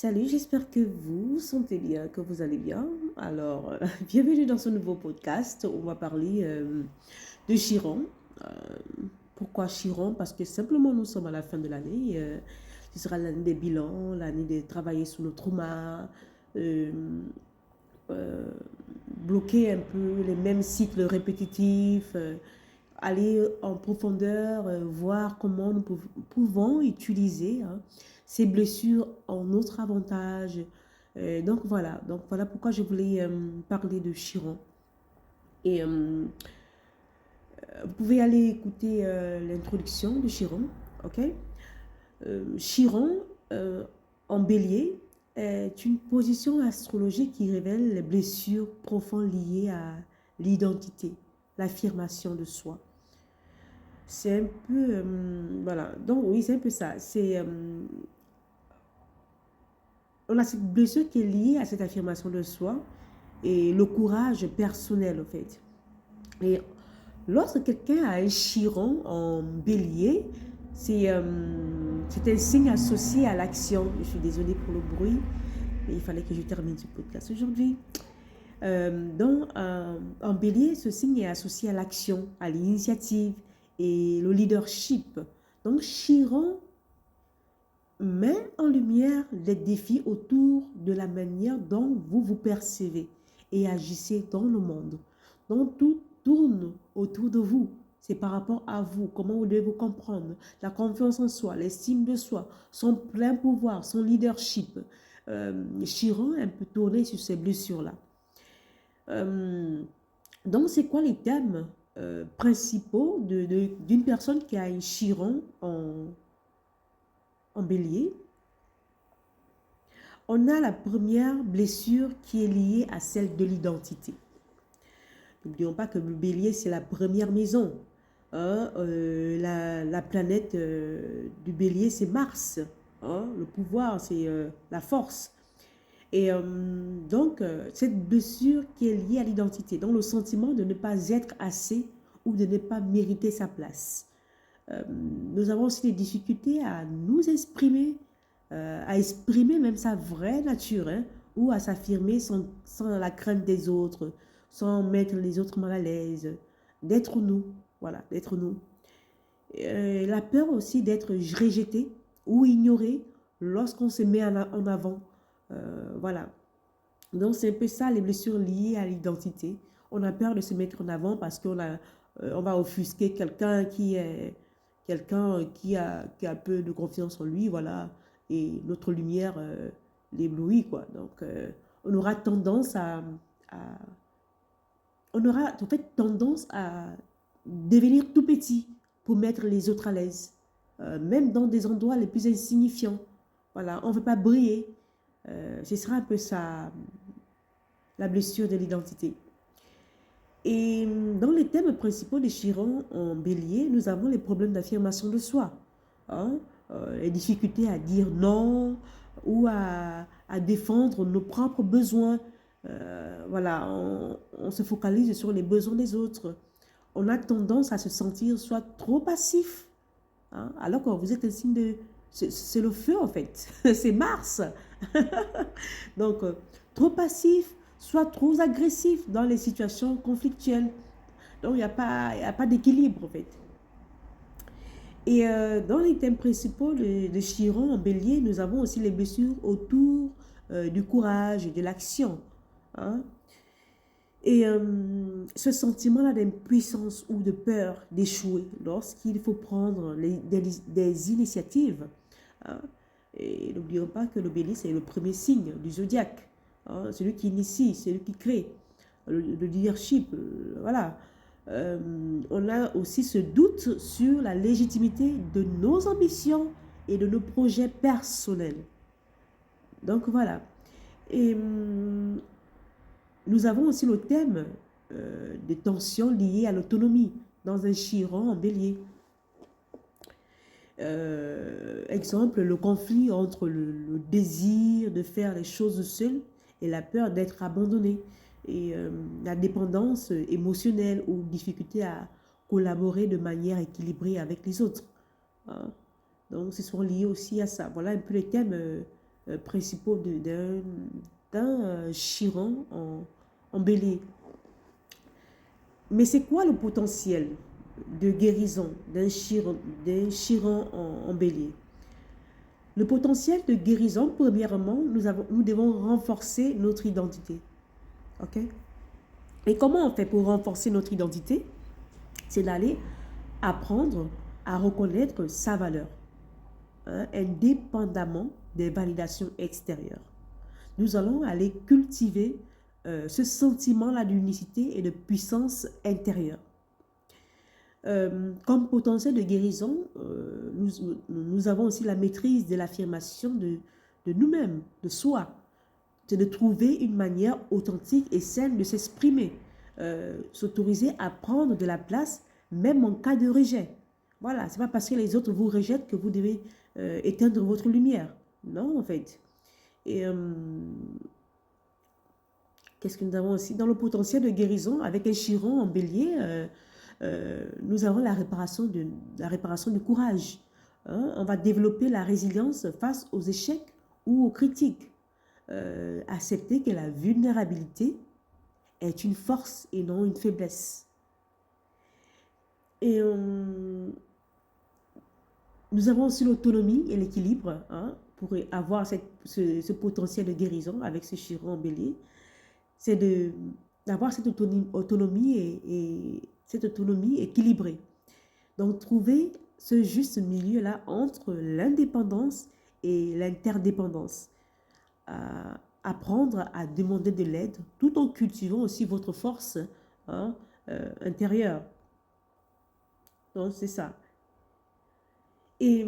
Salut, j'espère que vous sentez bien, que vous allez bien. Alors, bienvenue dans ce nouveau podcast. On va parler de Chiron. Euh, Pourquoi Chiron? Parce que simplement nous sommes à la fin de l'année. Ce sera l'année des bilans, l'année de travailler sur nos traumas, euh, euh, bloquer un peu les mêmes cycles répétitifs, aller en profondeur, voir comment nous pouvons utiliser ces blessures en notre avantage. Donc voilà pourquoi je voulais parler de Chiron. Et vous pouvez aller écouter l'introduction de Chiron, ok? Chiron en bélier est une position astrologique qui révèle les blessures profondes liées à l'identité, l'affirmation de soi. C'est un peu, voilà, donc oui, c'est un peu ça. On a cette blessure qui est liée à cette affirmation de soi et le courage personnel, en fait. Et lorsque quelqu'un a un chiron en bélier, c'est c'est un signe associé à l'action. Je suis désolée pour le bruit, mais il fallait que je termine ce podcast aujourd'hui. En bélier, ce signe est associé à l'action, à l'initiative et le leadership. Donc, Chiron met en lumière les défis autour de la manière dont vous vous percevez et agissez dans le monde. Donc, tout tourne autour de vous. C'est par rapport à vous, comment vous devez vous comprendre, la confiance en soi, l'estime de soi, son plein pouvoir, son leadership. Chiron est un peu tourné sur ces blessures-là. Euh, donc, c'est quoi les thèmes principaux d'une personne qui a un chiron en bélier? On a la première blessure qui est liée à celle de l'identité. N'oublions pas que le bélier, c'est la première maison. Hein, la planète du bélier, c'est Mars. Hein, le pouvoir, c'est la force. Et cette blessure qui est liée à l'identité, donc le sentiment de ne pas être assez ou de ne pas mériter sa place. Nous avons aussi des difficultés à nous exprimer, à exprimer même sa vraie nature, hein, ou à s'affirmer sans la crainte des autres, sans mettre les autres mal à l'aise, d'être nous, voilà, d'être nous. La peur aussi d'être rejeté ou ignoré lorsqu'on se met en avant, voilà. Donc c'est un peu ça les blessures liées à l'identité. On a peur de se mettre en avant parce on va offusquer quelqu'un qui a peu de confiance en lui, voilà, et notre lumière l'éblouit, quoi. Donc on aura tendance à- on aura en fait tendance à devenir tout petit pour mettre les autres à l'aise, même dans des endroits les plus insignifiants. Voilà, on ne veut pas briller. Ce sera un peu ça, la blessure de l'identité. Et dans les thèmes principaux de Chiron en bélier, nous avons les problèmes d'affirmation de soi, hein, les difficultés à dire non ou à défendre nos propres besoins. Voilà, on se focalise sur les besoins des autres. On a tendance à se sentir soit trop passif, hein, alors que vous êtes un signe de... C'est le feu en fait, c'est Mars. Donc, trop passif, soit trop agressif dans les situations conflictuelles. Donc, il y a pas d'équilibre, en fait. Et dans les thèmes principaux de Chiron en bélier, nous avons aussi les blessures autour du courage et de l'action. Hein. Et ce sentiment-là d'impuissance ou de peur d'échouer lorsqu'il faut prendre des initiatives. Hein. Et n'oublions pas que le bélier, c'est le premier signe du zodiaque. Hein, celui qui initie, celui qui crée, le leadership. Voilà. On a aussi ce doute sur la légitimité de nos ambitions et de nos projets personnels. Donc voilà. Et nous avons aussi le thème des tensions liées à l'autonomie dans un chiron en bélier. Exemple, le conflit entre le désir de faire les choses seul et la peur d'être abandonné. Et la dépendance émotionnelle ou difficulté à collaborer de manière équilibrée avec les autres. Hein. Donc, ce sont liés aussi à ça. Voilà un peu les thèmes principaux d'un chiron en bélier. Mais c'est quoi le potentiel de guérison d'un chiron en bélier? Le potentiel de guérison, premièrement, nous devons renforcer notre identité. OK? Et comment on fait pour renforcer notre identité? C'est d'aller apprendre à reconnaître sa valeur, hein, indépendamment des validations extérieures. Nous allons aller cultiver ce sentiment-là d'unicité et de puissance intérieure. Comme potentiel de guérison, nous avons aussi la maîtrise de l'affirmation de nous-mêmes, de soi. C'est de trouver une manière authentique et saine de s'exprimer, s'autoriser à prendre de la place, même en cas de rejet. Voilà, c'est pas parce que les autres vous rejettent que vous devez éteindre votre lumière. Non, en fait. Et qu'est-ce que nous avons aussi? Dans le potentiel de guérison, avec un chiron en bélier, nous avons la réparation du courage. Hein? On va développer la résilience face aux échecs ou aux critiques. Accepter que la vulnérabilité est une force et non une faiblesse. Et nous avons aussi l'autonomie et l'équilibre, hein, pour avoir ce potentiel de guérison avec ce chiron en bélier. C'est d'avoir cette autonomie et cette autonomie équilibrée. Donc, trouver ce juste milieu-là entre l'indépendance et l'interdépendance. Apprendre à demander de l'aide tout en cultivant aussi votre force, hein, intérieure. Donc, c'est ça. Et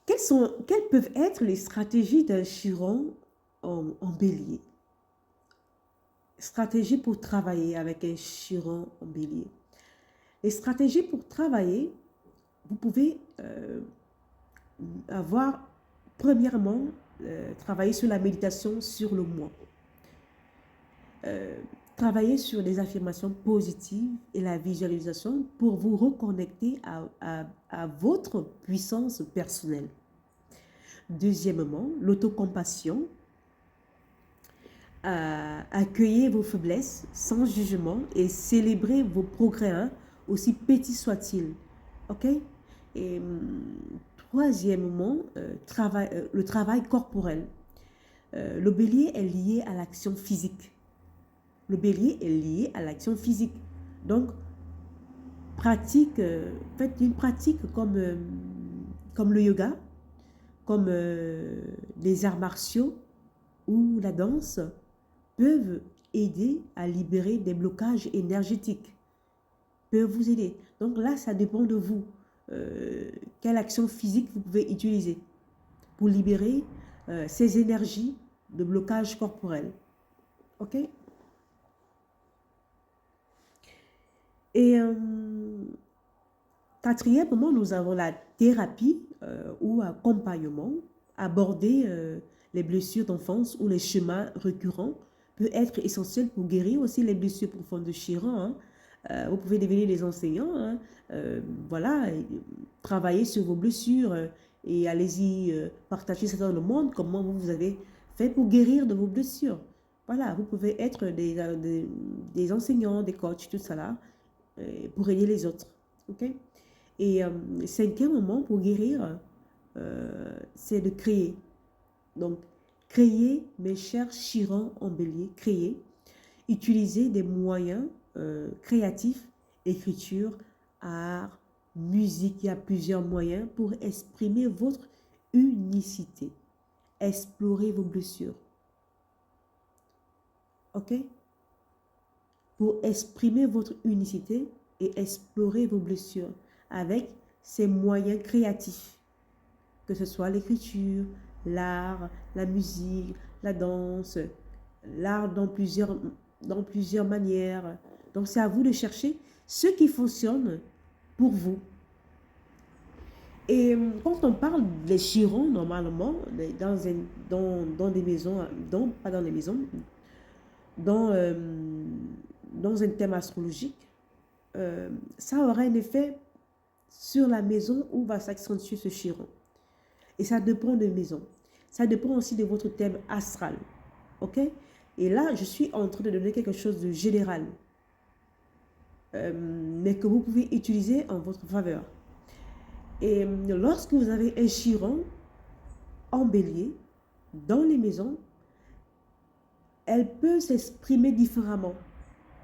quelles peuvent être les stratégies d'un chiron en bélier? Stratégie pour travailler avec un chiron en bélier. Les stratégies pour travailler, vous pouvez avoir, premièrement, travailler sur la méditation sur le moi. Travailler sur des affirmations positives et la visualisation pour vous reconnecter à votre puissance personnelle. Deuxièmement, l'autocompassion. Accueillez vos faiblesses sans jugement et célébrez vos progrès, hein, aussi petits soient-ils. OK? Et troisièmement, le travail corporel. Le bélier est lié à l'action physique. Le bélier est lié à l'action physique. Donc, faites une pratique comme le yoga, comme les arts martiaux ou la danse, peuvent aider à libérer des blocages énergétiques, peuvent vous aider. Donc là, ça dépend de vous. Quelle action physique vous pouvez utiliser pour libérer ces énergies de blocage corporel. OK? Et quatrièmement, nous avons la thérapie ou accompagnement. Aborder les blessures d'enfance ou les schémas récurrents peut être essentiel pour guérir aussi les blessures profondes de Chiron. Hein. Vous pouvez devenir des enseignants, hein. Voilà, travailler sur vos blessures et allez-y partager ça dans le monde, comment vous avez fait pour guérir de vos blessures. Voilà, vous pouvez être des enseignants, des coachs, tout ça là, pour aider les autres. OK? Et cinquièmement, pour guérir, c'est de créer. Donc, créer, mes chers Chiron en bélier, créer. Utiliser des moyens créatifs, écriture, art, musique. Il y a plusieurs moyens pour exprimer votre unicité. Explorer vos blessures. OK? Pour exprimer votre unicité et explorer vos blessures avec ces moyens créatifs, que ce soit l'écriture, l'art, la musique, la danse, l'art dans plusieurs manières. Donc, c'est à vous de chercher ce qui fonctionne pour vous. Et quand on parle des chirons, normalement, dans des maisons, pas dans les maisons, dans un thème astrologique, ça aura un effet sur la maison où va s'accentuer ce chiron. Et ça dépend des maisons. Ça dépend aussi de votre thème astral. OK? Et là, je suis en train de donner quelque chose de général, mais que vous pouvez utiliser en votre faveur. Et lorsque vous avez un chiron en bélier dans les maisons, elle peut s'exprimer différemment.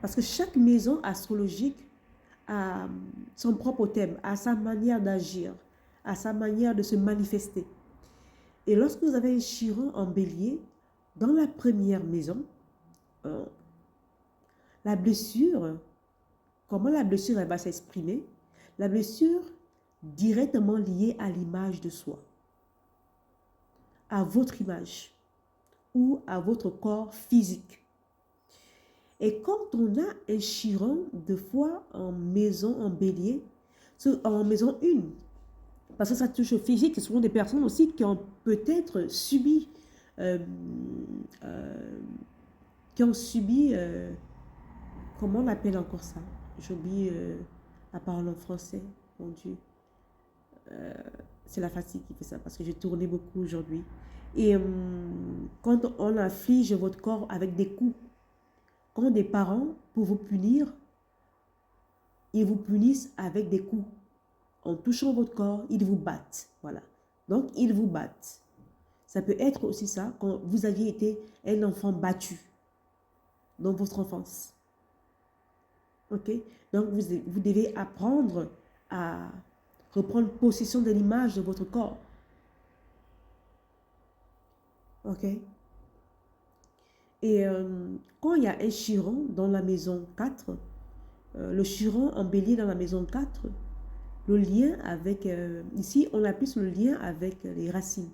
Parce que chaque maison astrologique a son propre thème, a sa manière d'agir, a sa manière de se manifester. Et lorsque vous avez un chiron en bélier, dans la première maison, la blessure, comment la blessure elle va s'exprimer? La blessure directement liée à l'image de soi, à votre image ou à votre corps physique. Et quand on a un chiron, de fois en maison, en bélier, en maison 1, parce que ça touche au physique, ce sont des personnes aussi qui ont peut-être subi, comment on appelle encore ça? J'oublie la parole en français, mon Dieu. C'est la fatigue qui fait ça, parce que j'ai tourné beaucoup aujourd'hui. Et quand on afflige votre corps avec des coups, quand des parents, pour vous punir, ils vous punissent avec des coups. En touchant votre corps, ils vous battent. Voilà. Donc, ils vous battent. Ça peut être aussi ça, quand vous aviez été un enfant battu dans votre enfance. OK? Donc, vous devez apprendre à reprendre possession de l'image de votre corps. OK? Et quand il y a un chiron dans la maison 4, le chiron en bélier dans la maison 4, le lien avec, ici on appuie sur le lien avec les racines,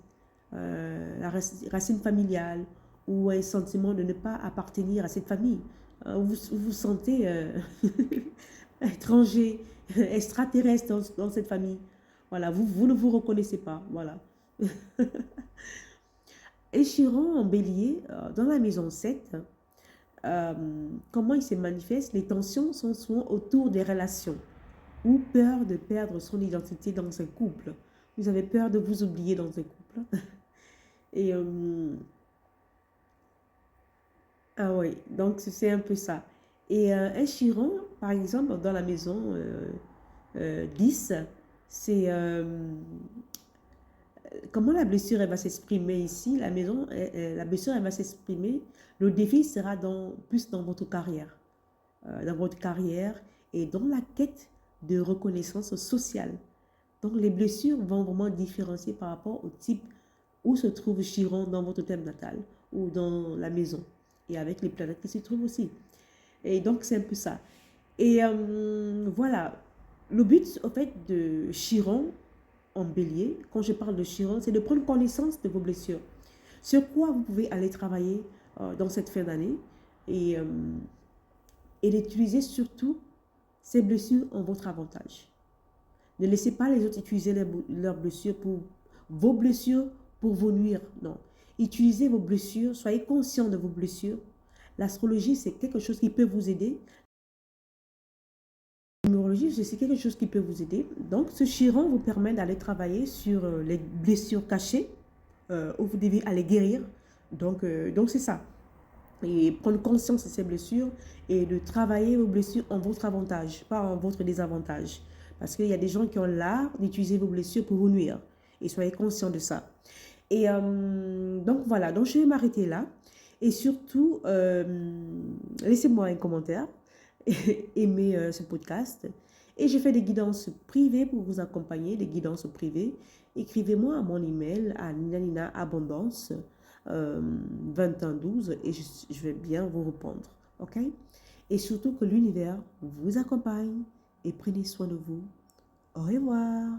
la racine familiale ou un sentiment de ne pas appartenir à cette famille. Vous vous sentez étranger, extraterrestre dans cette famille. Voilà, vous ne vous reconnaissez pas. Voilà. Et Chiron en bélier, dans la maison 7, comment il se manifeste? Les tensions sont souvent autour des relations ou peur de perdre son identité dans un couple. Vous avez peur de vous oublier dans un couple. Et ah oui, donc c'est un peu ça. Et un Chiron, par exemple, dans la maison 10, c'est comment la blessure elle va s'exprimer ici. La blessure elle va s'exprimer. Le défi sera plus dans votre carrière. Dans votre carrière et dans la quête de reconnaissance sociale. Donc les blessures vont vraiment différencier par rapport au type où se trouve Chiron dans votre thème natal ou dans la maison. Et avec les planètes qui s'y trouvent aussi. Et donc c'est un peu ça. Et voilà. Le but, au fait, de Chiron en bélier, quand je parle de Chiron, c'est de prendre connaissance de vos blessures. Sur quoi vous pouvez aller travailler dans cette fin d'année et d'utiliser surtout ces blessures en votre avantage. Ne laissez pas les autres utiliser leurs blessures pour vos blessures pour vous nuire. Non. Utilisez vos blessures, soyez conscient de vos blessures. L'astrologie, c'est quelque chose qui peut vous aider. La numérologie, c'est quelque chose qui peut vous aider. Donc, ce Chiron vous permet d'aller travailler sur les blessures cachées où vous devez aller guérir. Donc c'est ça. Et prendre conscience de ces blessures et de travailler vos blessures en votre avantage, pas en votre désavantage. Parce qu'il y a des gens qui ont l'art d'utiliser vos blessures pour vous nuire. Et soyez conscient de ça. Et donc voilà, donc je vais m'arrêter là. Et surtout, laissez-moi un commentaire, aimez ce podcast. Et je fais des guidances privées pour vous accompagner, des guidances privées. Écrivez-moi à mon email à ninaninaabondance 2112 et je vais bien vous répondre. OK? Et surtout que l'univers vous accompagne et prenez soin de vous. Au revoir.